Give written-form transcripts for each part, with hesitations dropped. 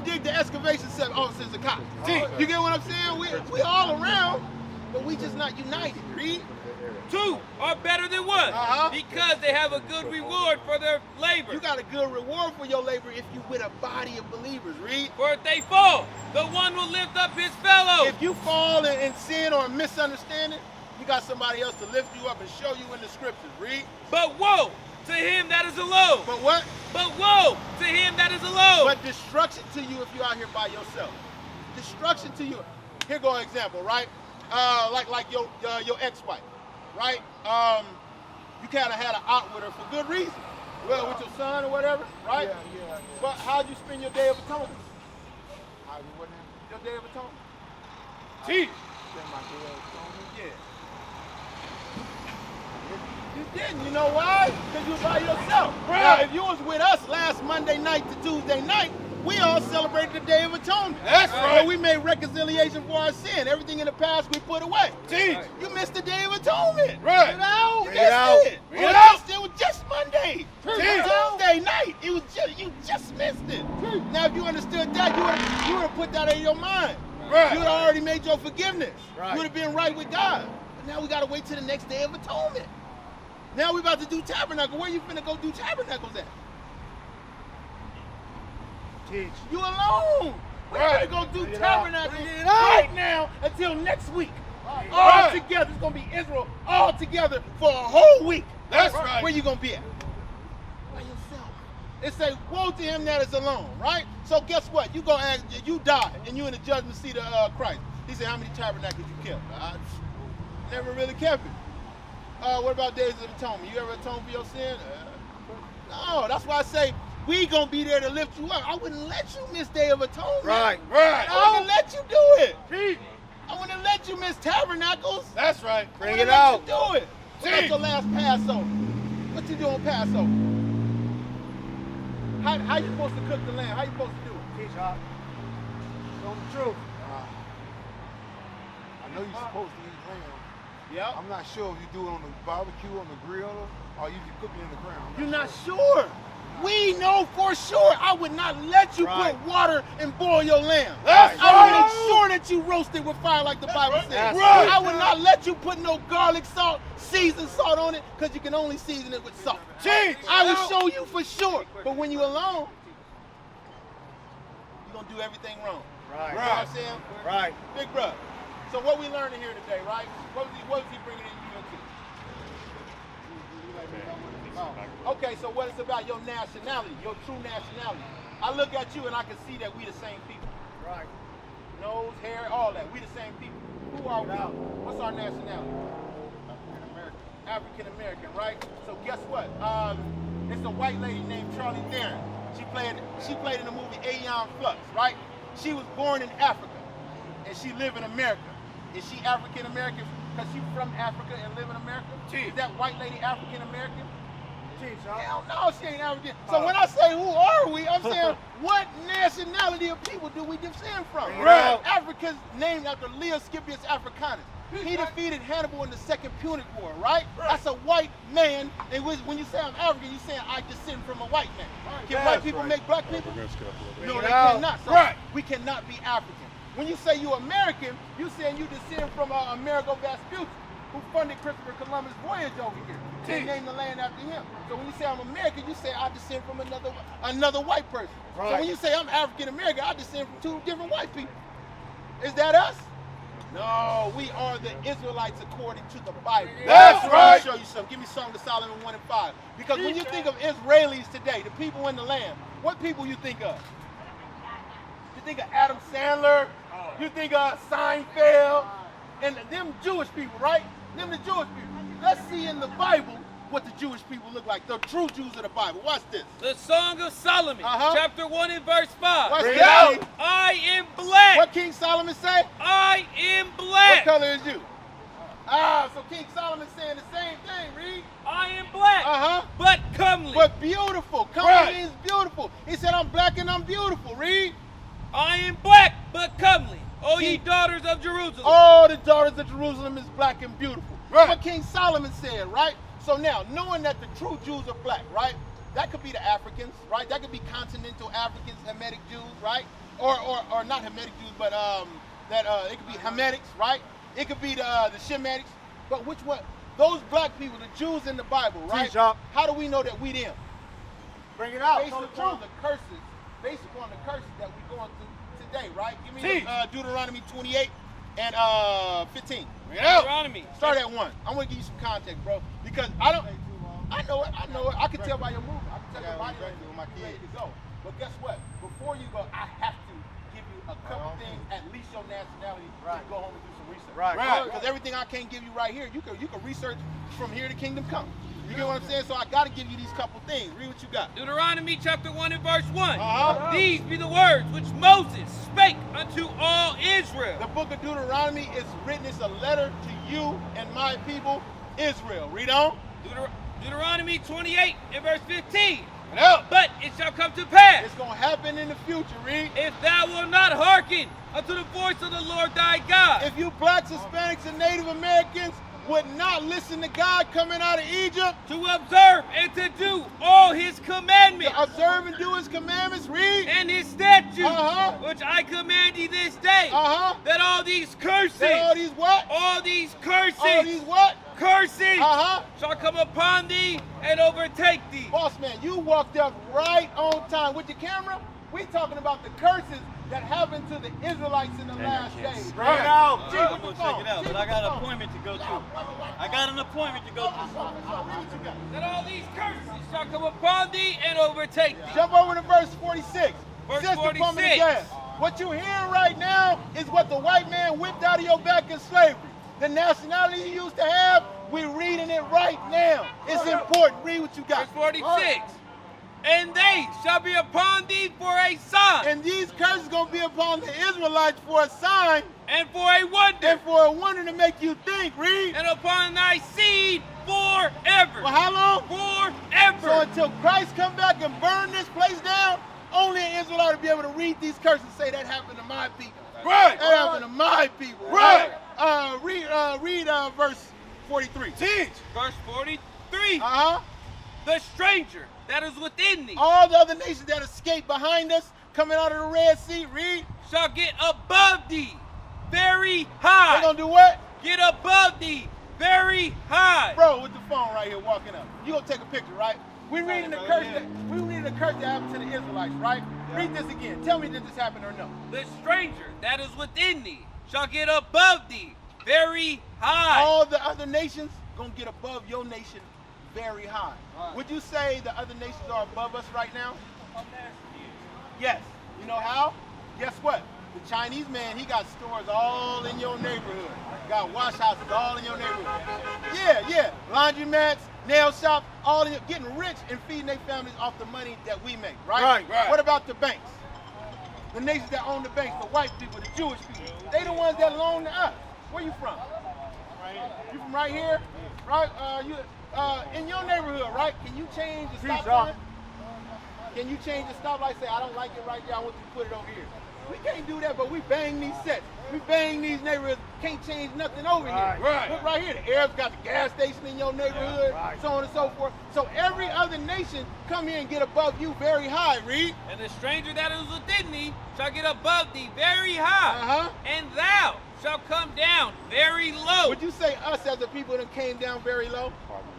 dig the excavation set. Oh, it says a cop. You get what I'm saying? We all around, but we just not united. Read. 2 are better than 1 because they have a good reward for their labor. You got a good reward for your labor if you with a body of believers. Read. For if they fall, the one will lift up his fellow. If you fall in sin or misunderstanding, you got somebody else to lift you up and show you in the scriptures. Read. But woe to him that is alone. But what? But woe to him that is alone. But destruction to you if you're out here by yourself. Destruction to you. Here go an example, right? Like your ex-wife, right? You kind of had an out with her for good reason. Well, with your son or whatever, right? Yeah. But how'd you spend your day of atonement? How you what now? Your day of atonement? Teach. Spend my day of atonement? Yeah. You didn't. You know why? Because you was by yourself. Right. Now, if you was with us last Monday night to Tuesday night, we all celebrated the Day of Atonement. That's right. We made reconciliation for our sin. Everything in the past we put away. Teach. You missed the Day of Atonement. Right. You know? Bring it out. It. Bring it out. It was just Monday. Teach. Tuesday night. It was just, you just missed it. Now, if you understood that, you would have put that in your mind. Right. You would have already made your forgiveness. Right. You would have been right with God. But now we got to wait till the next Day of Atonement. Now we about to do tabernacle. Where you finna go do tabernacles at? Teach. You alone. We're Right. gonna go do Bring it tabernacle out. Bring it right now until next week. All Right. together. It's gonna be Israel all together for a whole week. That's right. Where you gonna be at? By yourself. It say, woe to him that is alone, right? So guess what? You gonna ask, you die, and you in the judgment seat of Christ. He said, how many tabernacles you kept? I never really kept it. What about days of atonement? You ever atone for your sin? No, that's why I say we gonna be there to lift you up. I wouldn't let you miss Day of Atonement. Right. I wouldn't let you do it. Teach. I wouldn't let you miss tabernacles. That's right. I Bring wouldn't it let out. you do it. What's the last Passover? What you do on Passover? How you supposed to cook the lamb? How you supposed to do it? Teach, Hawk. Tell the truth. I know you're supposed to eat lamb. Yep. I'm not sure if you do it on the barbecue, on the grill, or you cook it in the ground. You're not sure. We know for sure. I would not let you Right. put water and boil your lamb. That's I would right. make sure that you roast it with fire like the Bible says. That's right. I would not let you put no garlic salt, seasoned salt on it, because you can only season it with salt. Teach. I will show you for sure. But when you're alone, you're going to do everything wrong. Right. You know what I'm saying? Right. Big brother. So what we learning here today, right? What was he bringing in you into? Okay, so what it's about, your nationality, your true nationality. I look at you and I can see that we the same people. Right. Nose, hair, all that. We the same people. Who are we? What's our nationality? African American, right? So guess what? It's a white lady named Charlie Theron. She played in the movie Aeon Flux, right? She was born in Africa and she live in America. Is she African American because she's from Africa and live in America? Is that white lady African American? Hell no, she ain't African. So when I say who are we, I'm saying what nationality of people do we descend from? Right. Africa's named after Leo Scipius Africanus. He defeated Hannibal in the Second Punic War, right? That's a white man. And when you say I'm African, you're saying I descend from a white man. Can white people make black people? No, they cannot. So we cannot be African. When you say you're American, you're saying you descend from Amerigo Vespucci, who funded Christopher Columbus' voyage over here. They named the land after him. So when you say I'm American, you say I descend from another white person. Right. So when you say I'm African American, I descend from two different white people. Is that us? No, we are the Israelites according to the Bible. That's right. Let me show you something. Give me Song of Solomon 1 and 5. Because when you think of Israelis today, the people in the land, what people you think of? You think of Adam Sandler, you think of Seinfeld, and them Jewish people, right? Them the Jewish people. Let's see in the Bible what the Jewish people look like, the true Jews of the Bible. Watch this. The Song of Solomon, chapter 1 and verse 5. Watch Bring it this. out. I am black. What King Solomon say? I am What black. color is you? So King Solomon saying the same thing, read. I am black, but comely. But beautiful. Comely means beautiful. He said, I'm black and I'm beautiful. Read. I am black, but comely. O ye daughters of Jerusalem. All the daughters of Jerusalem is black and beautiful. Right. What King Solomon said, right? So now, knowing that the true Jews are black, right? That could be the Africans, right? That could be continental Africans, Hamitic Jews, right? or not Hamitic Jews, but it could be Hamitics, right? It could be the Shemitics. But which one? Those black people, the Jews in the Bible, right? How do we know that we them? Bring it out. Based upon the curses that we're going through today, right? Give me Deuteronomy 28 and 15. Bring it out. Deuteronomy. Start at 1. I want to give you some context, bro, because I know it. I can tell by your movement. I can tell your body language ready to go. But guess what? Before you go, I have to give you a couple things, at least your nationality, to go home and do some research. Right. Because everything I can't give you right here, you can research from here to kingdom come. You get what I'm saying? So I got to give you these couple things. Read what you got. Deuteronomy chapter 1 and verse 1. These be the words which Moses spake unto all Israel. The book of Deuteronomy is written as a letter to you and my people, Israel. Read on. Deuteronomy 28 and verse 15. No. But it shall come to pass. It's going to happen in the future, read. If thou wilt not hearken unto the voice of the Lord thy God. If you blacks, Hispanics, and Native Americans would not listen to God coming out of Egypt. To observe and to do all his commandments. To observe and do his commandments, read. And his statutes, which I command thee this day. That all these curses. That all these what? All these curses. All these what? Curses shall come upon thee and overtake thee. Boss man, you walked up right on time with the camera. We talking about the curses that happened to the Israelites in the last days. Right now. I'm going to check it out, but I got an appointment to go to. I got an appointment to go to. That all these curses shall come upon thee and overtake thee. Jump over to verse 46. Verse Sister 46. pumping the gas. What you hearing right now is what the white man whipped out of your back in slavery. The nationality you used to have, we're reading it right now. It's important. Read what you got. Verse 46. And they shall be upon thee for a sign. And these curses going to be upon the Israelites for a sign. And for a wonder. And for a wonder to make you think. Read. And upon thy seed forever. For how long? Forever. So until Christ come back and burn this place down, only an Israelite will be able to read these curses and say that happened to my people. Right. That happened to my people. Right. Read verse 43. Teach. Verse 43. The stranger that is within thee. All the other nations that escaped behind us, coming out of the Red Sea, read. Shall get above thee very high. They're going to do what? Get above thee very high. Bro, with the phone right here walking up. You going to take a picture, right? We're reading the curse that happened to the Israelites, right? Read this again. Tell me, did this happen or no? The stranger that is within thee shall get above thee very high. All the other nations going to get above your nation very high. Would you say the other nations are above us right now? Yes. You know how? Guess what? The Chinese man, he got stores all in your neighborhood. Got wash houses all in your neighborhood. Yeah. Laundromats, nail shops, all in your, getting rich and feeding their families off the money that we make, right? What about the banks? The nations that own the banks, the white people, the Jewish people, they the ones that loan to us. Where you from? Right here. You from right here? Right? In your neighborhood, right? Can you change the stop sign? Can you change the stoplight? Say, I don't like it right there. I want you to put it over here. We can't do that, but we bang these sets. We bang these neighborhoods. Can't change nothing over here. Look right here. The Arabs got the gas station in your neighborhood, so on and so forth. So every other nation come here and get above you very high, read. And the stranger that is within thee shall get above thee very high. And thou shalt come down very low. Would you say us as a people that came down very low?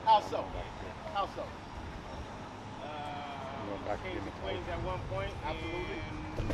How so? How so? Kings and queens at one point. Absolutely. And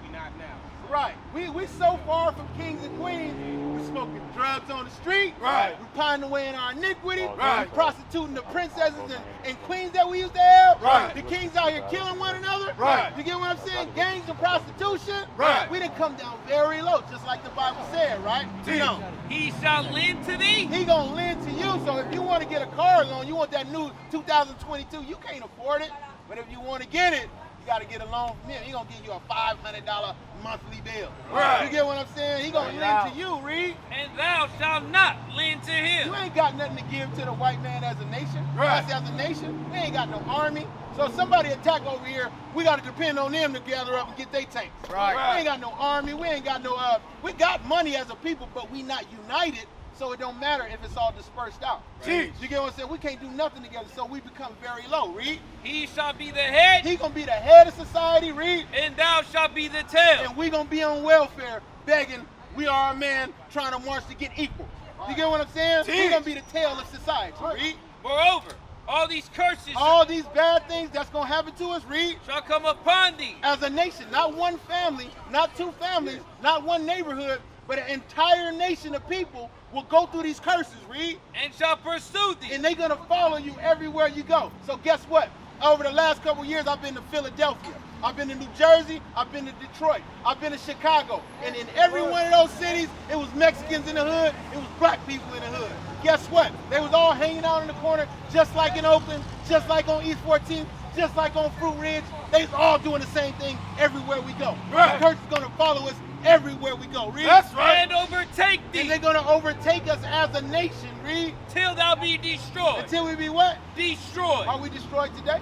we not now. Right. We so far from kings and queens. We're smoking drugs on the street. Right. We're pining away in our iniquity. Right. We're prostituting the princesses and queens that we used to have. Right. The kings out here killing one another. Right. You get what I'm saying? Gangs of prostitution. Right. We didn't come down very low, just like the Bible said, right? No. He shall lend to thee. He gonna lend to you. So if you want to get a car loan, you want that new 2022, you can't afford it. But if you want to get it, you got to get a loan from him. He going to give you a $500 monthly bill. Right. You get what I'm saying? He going to lend to you, Reed. And thou shalt not lend to him. You ain't got nothing to give to the white man as a nation. Right. Us as a nation, we ain't got no army. So if somebody attack over here, we got to depend on them to gather up and get their tanks. Right. We ain't got no army. We ain't got no, we got money as a people, but we not united. So it don't matter if it's all dispersed out. Teach. You get what I'm saying? We can't do nothing together, so we become very low. Read. He shall be the head, He gonna be the head of society. Read. and thou shalt be the tail. And we gonna be on welfare, begging. We are a man trying to march to get equal. You get what I'm saying? Teach. We gonna be the tail of society. Read. Moreover, all these curses All these bad things that's gonna happen to us. Read. shall come upon thee, As a nation, not one family, not two families, not one neighborhood, but an entire nation of people will go through these curses. Read. and shall pursue thee. And they're gonna follow you everywhere you go. So guess what? Over the last couple years, I've been to Philadelphia, I've been to New Jersey, I've been to Detroit, I've been to Chicago, and in every one of those cities, it was Mexicans in the hood, it was black people in the hood. Guess what? They was all hanging out in the corner, just like in Oakland, just like on East 14th, just like on Fruit Ridge. They was all doing the same thing everywhere we go. Right. The curse is gonna follow us everywhere we go. Read. That's right. And overtake And thee, they're gonna overtake us as a nation. Read. till thou be destroyed. Until we be what? Destroyed. Are we destroyed today?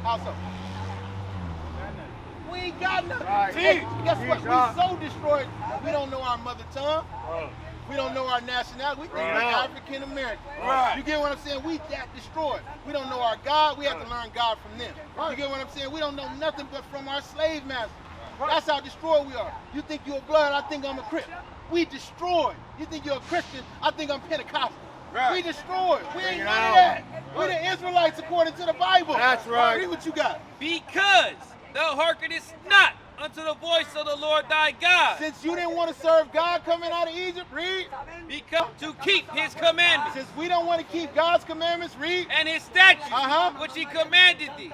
How so? We ain't got nothing. Right. Hey, guess what? Teach, We huh? so destroyed, we don't know our mother tongue. We don't know our nationality. We think we're Right. African American. Right. You get what I'm saying? We that destroyed. We don't know our God. We have to learn God from them. You get what I'm saying? We don't know nothing but from our slave masters. That's how destroyed we are. You think you're a blood, I think I'm a Crip. We destroyed. You think you're a Christian, I think I'm Pentecostal. Right. We destroyed. We Bring ain't it none of out. that. We the Israelites according to the Bible. That's right. Read what you got. Because thou hearkenest not unto the voice of the Lord thy God, Since you didn't want to serve God coming out of Egypt, read. because to keep his commandments Since we don't want to keep God's commandments, read. and his statutes, Uh-huh. which he commanded thee,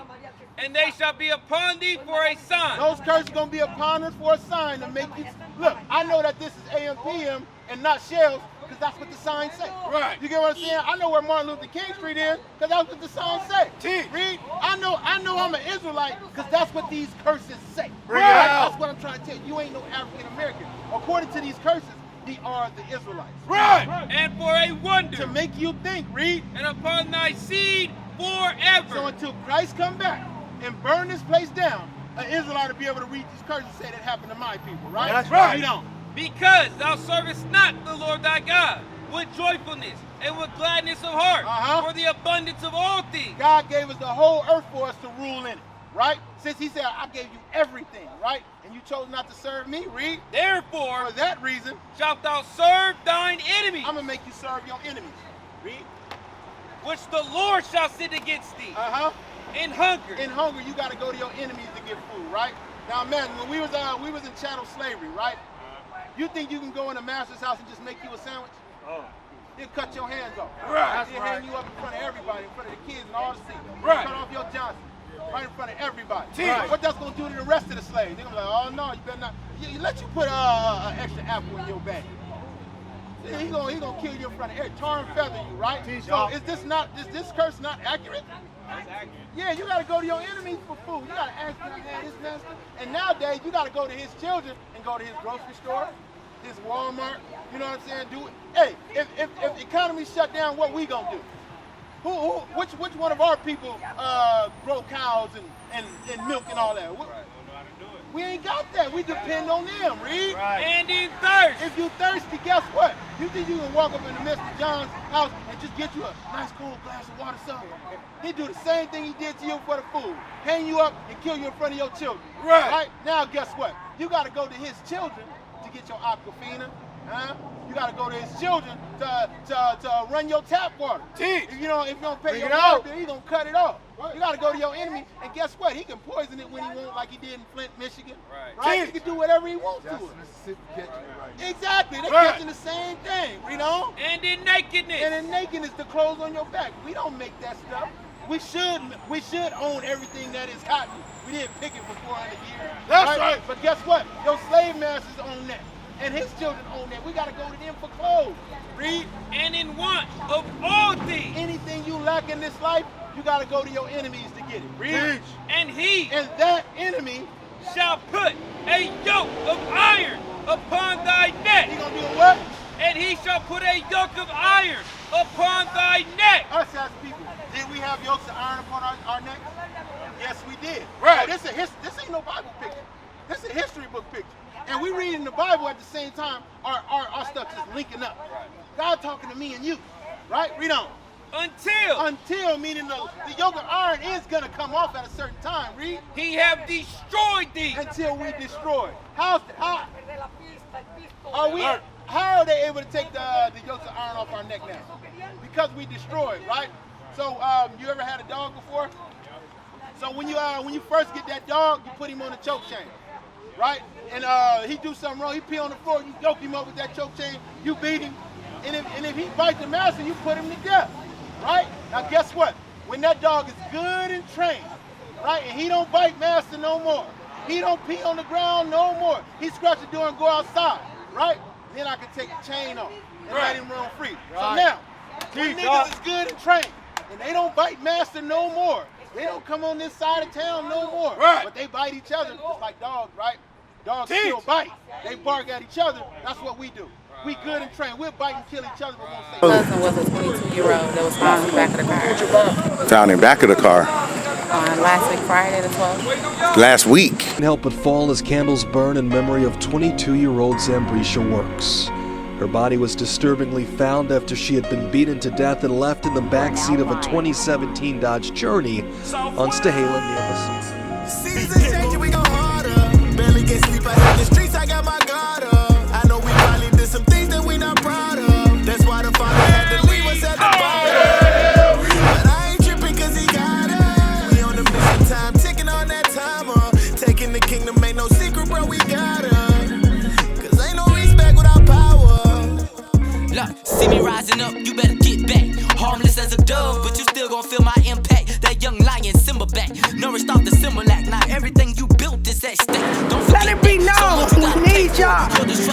and they shall be upon thee for a sign. Those curses going to be upon us for a sign to make you. Look, I know that this is AM PM and not shells because that's what the signs say. Right. You get what I'm saying? I know where Martin Luther King Street is because that's what the signs say. Teach. Read. I know I'm an Israelite because that's what these curses say. Bring it out. That's what I'm trying to tell you. You ain't no African American. According to these curses, they are the Israelites. Right. And for a To wonder, make you think, read. and upon thy seed So forever. until Christ come back and burn this place down, an Israelite will be able to read these curses and say that happened to my people, right? That's right. We don't. Because thou servest not the Lord thy God with joyfulness and with gladness of heart, Uh-huh. for the abundance of all things. God gave us the whole earth for us to rule in it, right? Since he said, I gave you everything, right? And you chose not to serve me, read. Therefore For that reason, shalt thou serve thine enemies, I'm going to make you serve your enemies. Read. which the Lord shall send against thee, Uh-huh. in hunger, In hunger, you got to go to your enemies to get food, right? Now, man, when we was in chattel slavery, right? You think you can go in a master's house and just make you a sandwich? Oh. He'll cut your hands off. Right. He'll hang you up in front of everybody, in front of the kids and all the seats. Right. Cut off your Johnson right in front of everybody. Right. What that's gonna do to the rest of the slaves? They're gonna be like, oh no, you better not. You let you put an extra apple in your bag. He gonna kill you in front of everybody, tar and feather you, right? So is this curse not accurate? That's accurate. Yeah, you gotta go to your enemies for food. You gotta ask them to have his master. And nowadays, you gotta go to his children and go to his grocery store, his Walmart. You know what I'm saying? Do it. Hey, if the economy shut down, what we gonna do? Which one of our people grow cows and milk and all that? Don't know how to do it. We ain't got that. We depend on them, Reed. Right. and in thirst. If you thirsty, guess what? You think you can walk up in the Mr. John's house and just get you a nice cold glass of water something? He do the same thing he did to you for the food. Hang you up and kill you in front of your children. Right. Now, guess what? You got to go to his children to get your Aquafina. Huh? You got to go to his children to run your tap water. Teach. If you don't pay Bring your it out. water bill, he gonna cut it off. You got to go to your enemy, and guess what? He can poison it when he wants, like he did in Flint, Michigan. Right. He can do whatever he wants That's to it. Mississippi catching it right now. Exactly. They're Right. catching the same thing, you know? And in nakedness. And in nakedness, the clothes on your back. We don't make that stuff. We should own everything that is cotton. We didn't pick it for 400 years. That's right. But guess what? Your slave masters own that. And his children own that. We got to go to them for clothes. Read. and in want of all things. Anything you lack in this life, you got to go to your enemies to get it. Read. Teach. And he And that enemy, shall put a yoke of iron upon thy he neck. going to do what? And he shall put a yoke of iron upon thy neck. Us as people, did we have yokes of iron upon our neck? Yes, we did. Right. So this ain't no Bible picture. This is a history book picture. And we read in the Bible at the same time, our stuff just linking up. God talking to me and you, right? Read on. Until, meaning the yoke of iron is going to come off at a certain time. Read. He have destroyed thee. Until we destroy. How are they able to take the yokes of iron off our neck now? Because we destroyed, right? So you ever had a dog before? So when you first get that dog, you put him on a choke chain, right? And he do something wrong, he pee on the floor, you yoke him up with that choke chain, you beat him, and if he bites the master, you put him to death, right? Now guess what? When that dog is good and trained, right, and he don't bite master no more, he don't pee on the ground no more, he scratch the door and go outside, right? Then I can take the chain off and let him run free. So now, when niggas is good and trained, and they don't bite master no more, they don't come on this side of town no more, but they bite each other. It's like dogs, right? Dogs still bite. They bark at each other. That's what we do. We good and trained. We'll bite and kill each other, but won't say My cousin was a 22-year-old that was found in the back of the car. Found in the back of the car. Last week, Friday the 12th. Last week. Can't help but fall as candles burn in memory of 22-year-old Zambrisha Works. Her body was disturbingly found after she had been beaten to death and left in the backseat of a 2017 Dodge Journey on Stahala near the Season changing, we go harder. Barely get sleep out in the streets, I got my guard up. I know we probably did some things that we not proud of. That's why the father had to leave us at the bottom. But I ain't tripping cause he got us. We on the mission time, ticking on that timer. Taking the kingdom, ain't no secret, bro, we got us. Cause ain't no respect without power. Look, see me rising up, you better get back. Harmless as a dove, but you still gon' feel my impact. That young lion, Simba back. Nourished off the Similac. Now everything you built is at stake. Don't forget let it be known, we need y'all. Us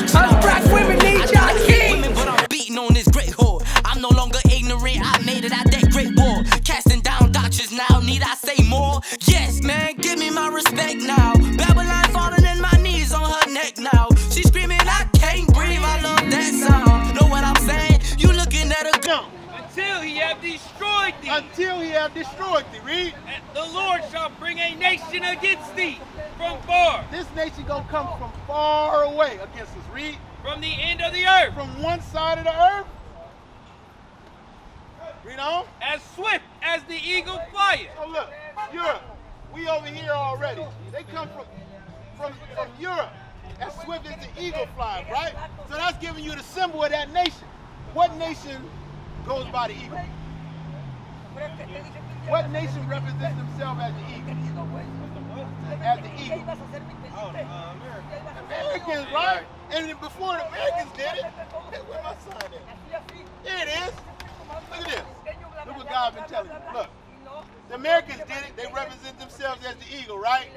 black women need y'all king. But I'm beating on this great whore. I'm no longer ignorant, I made it out that great war. Casting down doctrines now, need I say more? Yes, man, give me my respect now. Babylon falling in my knees on her neck now. She screaming, I can't breathe, I love that sound. Know what I'm saying? You looking at a gun. Until he have destroyed thee. Until he have destroyed thee, read. And the Lord shall bring a nation against thee from far. This nation gonna come from far away against us, read. From the end of the earth. From one side of the earth. Read on. As swift as the eagle flieth. So look, Europe, we over here already. They come from Europe. As swift as the eagle flies, right? So that's giving you the symbol of that nation. What nation goes by the eagle? What nation represents themselves as the eagle? As the eagle. Americans, right? And before the Americans did it, where my sign at? Here it is. Look at this. Look what God's been telling you. Look. The Americans did it. They represent themselves as the eagle, right?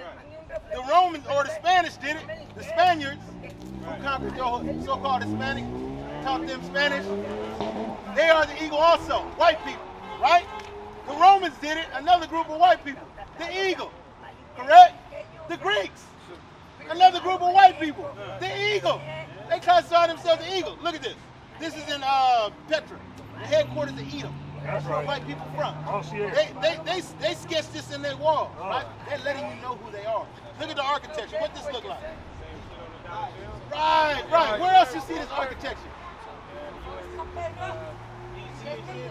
The Romans or the Spanish did it. The Spaniards, who conquered the so-called Hispanic, taught them Spanish. They are the eagle also, white people, right? The Romans did it, another group of white people. The eagle, correct? The Greeks, another group of white people. The eagle. They classify themselves the eagle. Look at this. This is in Petra, the headquarters of Edom. That's where white people from. They sketched this in their walls, right? They're letting you know who they are. Look at the architecture. What this look like? Right. Where else you see this architecture?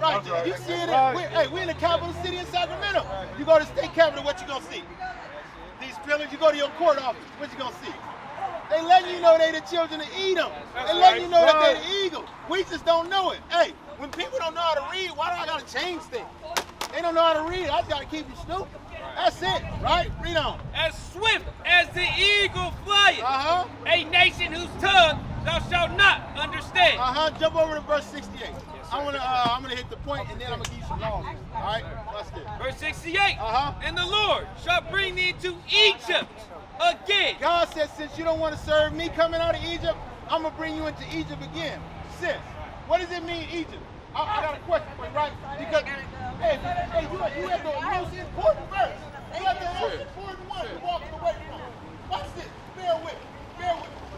Right. You see it. We're in the capital city in Sacramento. You go to the state capitol, what you gonna see? These pillars. You go to your court office, what you gonna see? They letting you know they the children of Edom. They letting you know that they the eagle. We just don't know it. Hey, when people don't know how to read, why do I gotta change things? They don't know how to read. I just gotta keep them stupid. That's it, right? Read on. As swift as the eagle flieth. A nation whose tongue thou shalt not understand. Jump over to verse 68. I'm gonna hit the point and then I'm gonna give you some laws. All right, watch this. Verse 68. And the Lord shall bring thee into Egypt again. God said, since you don't want to serve me coming out of Egypt, I'm gonna bring you into Egypt again. Sis, what does it mean, Egypt? I got a question for you, right? Because you have the most important verse. You have the most important one to walk away from. Watch this. Bear with me.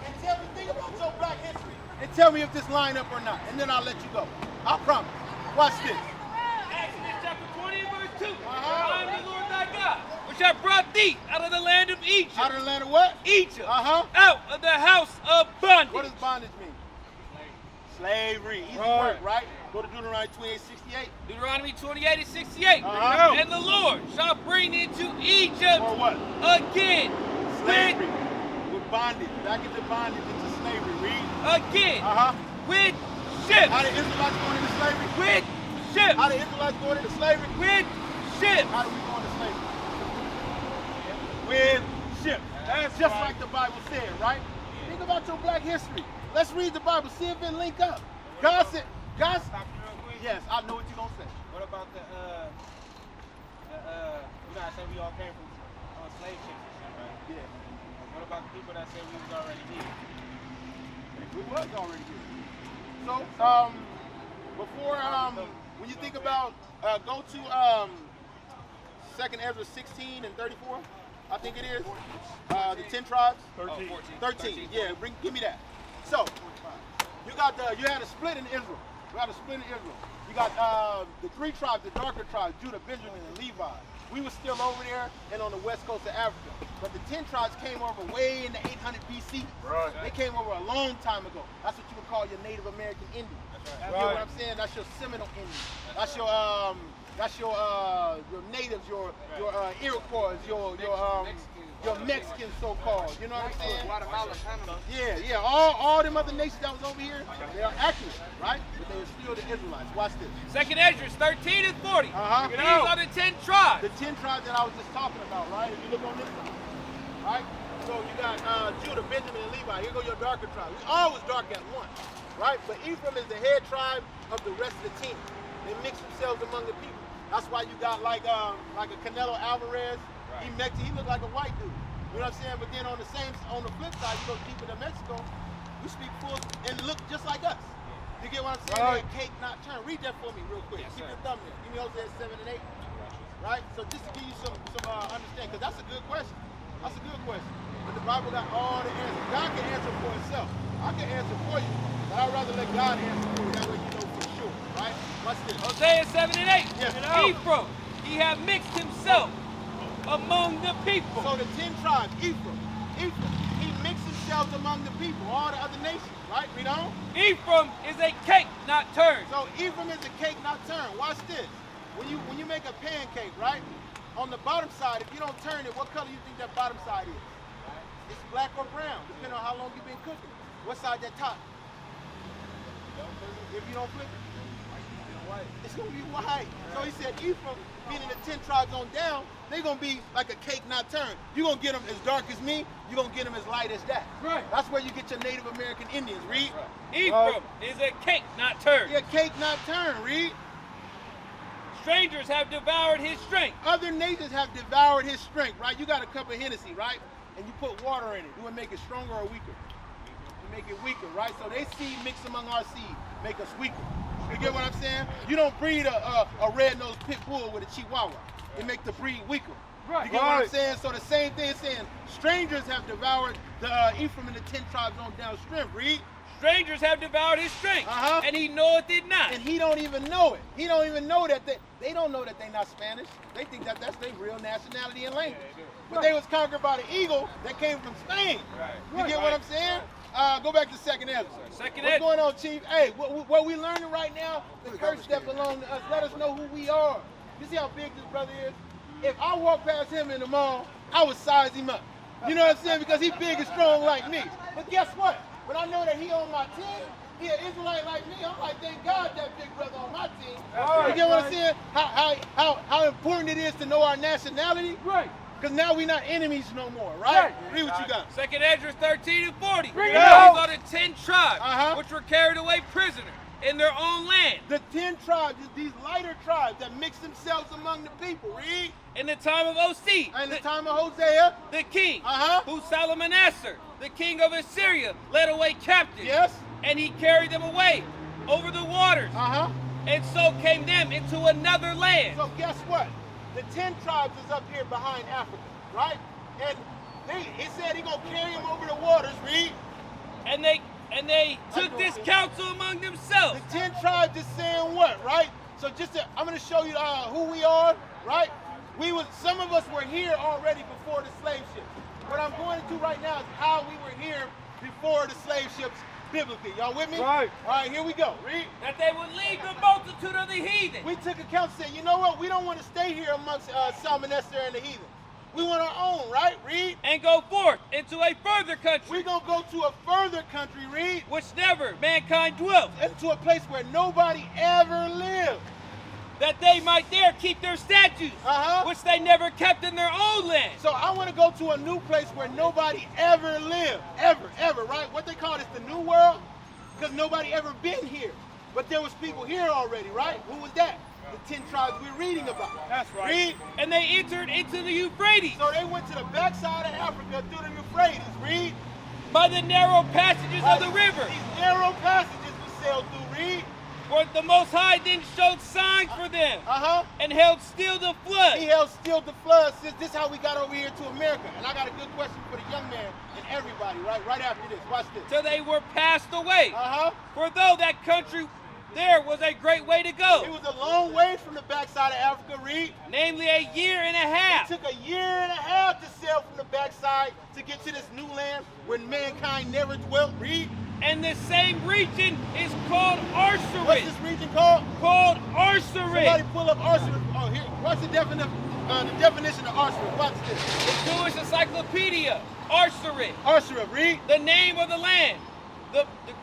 And tell me, think about your black history. And tell me if this line up or not. And then I'll let you go. I promise. Watch this. Exodus chapter 20 and verse 2. I am the Lord thy God, which shall brought thee out of the land of Egypt. Out of the land of what? Egypt. Uh-huh. Out of the house of bondage. What does bondage mean? Slavery. Easy work, right? Go to Deuteronomy 28:68. Deuteronomy 28:68. Uh-huh. And the Lord shall bring into Egypt Or what? again. Slavery. With bondage. Back into bondage, into slavery. Read. Again. Uh-huh. With ships. How the Israelites going into slavery? With ships. How the Israelites going into slavery? With ships. How do we go into slavery? With ships. That's just like the Bible said, right? Think about your black history. Let's read the Bible, see if it link up. God said, yes, I know what you're going to say. What about the you know, I said we all came from slave ships, right? Yeah. What about the people that said we was already here? We was already here. So, before, when you think about, go to 2nd Ezra 16 and 34, I think it is. The 10 tribes. 13. Yeah, give me that. So, you had a split in Israel. You got the 3 tribes, the darker tribes, Judah, Benjamin, and Levi. We were still over there and on the west coast of Africa. But the 10 tribes came over way in the 800 BC. Right. They came over a long time ago. That's what you would call your Native American Indian. That's right. You know what I'm saying? That's your Seminole Indian. That's your natives, your Iroquois, your Mexicans, so-called. You know what I'm saying? Guatemala, Panama. Yeah. All them other nations that was over here, they are accurate, right? But they are still the Israelites. Watch this. 2nd Ezra 13 and 40. Uh-huh. These are the 10 tribes. The 10 tribes that I was just talking about, right? If you look on this side, right? So you got Judah, Benjamin, and Levi. Here go your darker tribes. We always dark at once, right? But Ephraim is the head tribe of the rest of the team. They mix themselves among the people. That's why you got like a Canelo Alvarez. Right. He looked like a white dude. You know what I'm saying? But then on the flip side, you go deep into Mexico, we speak full and look just like us. You get what I'm saying? Right. Cake not turn. Read that for me real quick. Yes, keep your thumb there. Give me Hosea 7 and 8. Right? So just to give you some understanding, because that's a good question. But the Bible got all the answers. God can answer for himself. I can answer for you, but I'd rather let God answer for you. That way you know for sure. Right? Watch this. Hosea 7 and 8. Yes. Ephraim, he hath mixed himself among the people. So the 10 tribes, Ephraim, he mixed himself among the people, all the other nations, right? Read on. Ephraim is a cake not turned. So Ephraim is a cake not turned. Watch this. When you make a pancake, right? On the bottom side, if you don't turn it, what color do you think that bottom side is? It's black or brown, depending on how long you've been cooking. What side that top? If you don't flip it, it's gonna be white. So he said Ephraim, meaning the 10 tribes on down, they're gonna be like a cake not turned. You're gonna get them as dark as me, you're gonna get them as light as that. Right. That's where you get your Native American Indians, read. Right. Ephraim is a cake not turned. Yeah, cake not turned, read. Strangers have devoured his strength. Other nations have devoured his strength, right? You got a cup of Hennessy, right? And you put water in it. Do it make it stronger or weaker? You make it weaker, right? So they seed mixed among our seed, make us weaker. You get what I'm saying? You don't breed a red-nosed pit bull with a chihuahua. It makes the breed weaker. Right. You get what I'm saying? So the same thing is saying strangers have devoured the Ephraim and the 10 tribes on downstream. Read. Strangers have devoured his strength, and he knoweth it not. And he don't even know it. He don't even know that they don't know that they're not Spanish. They think that that's their real nationality and language. But they was conquered by the eagle that came from Spain. You get what I'm saying? Go back to 2nd Ezra. What's going on, Chief? Hey, what we learning right now, the curse that belong to us, let us know who we are. You see how big this brother is? If I walk past him in the mall, I would size him up. You know what I'm saying? Because he's big and strong like me. But guess what? When I know that he on my team, he an Israelite like me, I'm like, thank God that big brother on my team. You get what I'm saying? How important it is to know our nationality? Right. Because now we're not enemies no more, right? Read what you got. 2nd Ezra 13 and 40. These are the 10 tribes which were carried away prisoner in their own land. The 10 tribes, these lighter tribes that mix themselves among the people. Read. In the time of Osee. In the time of Hosea. The king. Who Salmanassar, the king of Assyria, led away captive. Yes. And he carried them away over the waters. And so came them into another land. So guess what? The 10 tribes is up here behind Africa, right? And he said he gonna carry them over the waters, read. And they took this counsel among themselves. The 10 tribes is saying what, right? So I'm gonna show you who we are, right? Some of us were here already before the slave ships. What I'm going to do right now is how we were here before the slave ships biblically. Y'all with me? Right. All right, here we go. Read. That they would leave the multitude of the heathen. We took account and said, you know what? We don't want to stay here amongst Salmanester and the heathen. We want our own, right? Read. And go forth into a further country. We're going to go to a further country, read. Which never mankind dwelt. Into a place where nobody ever lived. That they might there keep their statutes, which they never kept in their own land. So I want to go to a new place where nobody ever lived. Ever, right? What they call this, the New World? Because nobody ever been here. But there was people here already, right? Who was that? The 10 tribes we're reading about. That's right. Read. And they entered into the Euphrates. So they went to the backside of Africa through the Euphrates. Read. By the narrow passages of the river. These narrow passages we sailed through. Read. For the Most High then showed signs for them. And held still the flood. He held still the flood. This is how we got over here to America. And I got a good question for the young man and everybody, right? Right after this. Watch this. Till they were passed away. For though that country there was a great way to go. It was a long way from the backside of Africa, read. Namely a year and a half. It took a year and a half to sail from the backside to get to this new land where mankind never dwelt, read. And the same region is called Arsarid. What's this region called? Called Arsarid. Somebody pull up Arsarid. Oh, here. What's the definition of Arsarid? Watch this. The Jewish encyclopedia, Arsarid. Arsarid, read. The name of the land.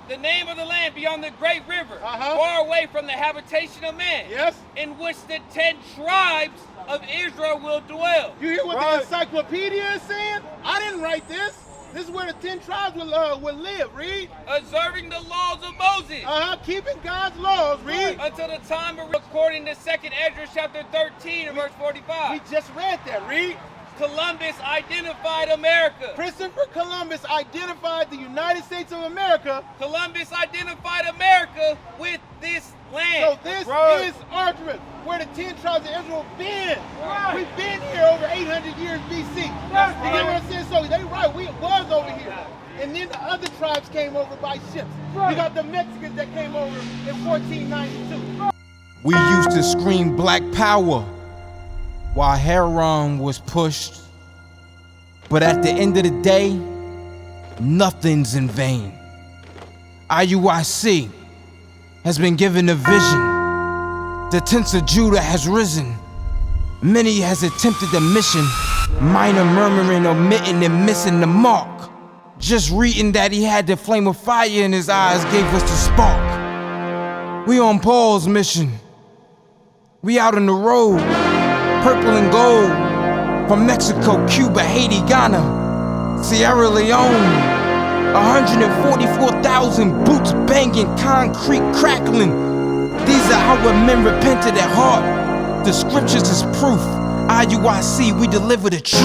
The name of the land beyond the great river, far away from the habitation of man, in which the 10 tribes of Israel will dwell. You hear what the encyclopedia is saying? I didn't write this. This is where the 10 tribes will live, read. Observing the laws of Moses. Keeping God's laws, read. Until the time of, according to 2nd Ezra chapter 13 and verse 45. We just read that, read. Columbus identified America. Christopher Columbus identified the United States of America. Columbus identified America with this land. So this is Arsarid, where the 10 tribes of Israel been. We've been here over 800 years BC. You get what I'm saying? So they right, we was over here. And then the other tribes came over by ships. We got the Mexicans that came over in 1492. We used to scream Black Power while Heron was pushed. But at the end of the day, nothing's in vain. IUIC has been given a vision. The tents of Judah has risen. Many has attempted the mission, minor murmuring, omitting, and missing the mark. Just reading that he had the flame of fire in his eyes gave us the spark. We on Paul's mission. We out on the road, purple and gold, from Mexico, Cuba, Haiti, Ghana, Sierra Leone. 144,000 boots banging, concrete crackling. These are our men repented at heart. The scriptures is proof. IUIC, we deliver the truth.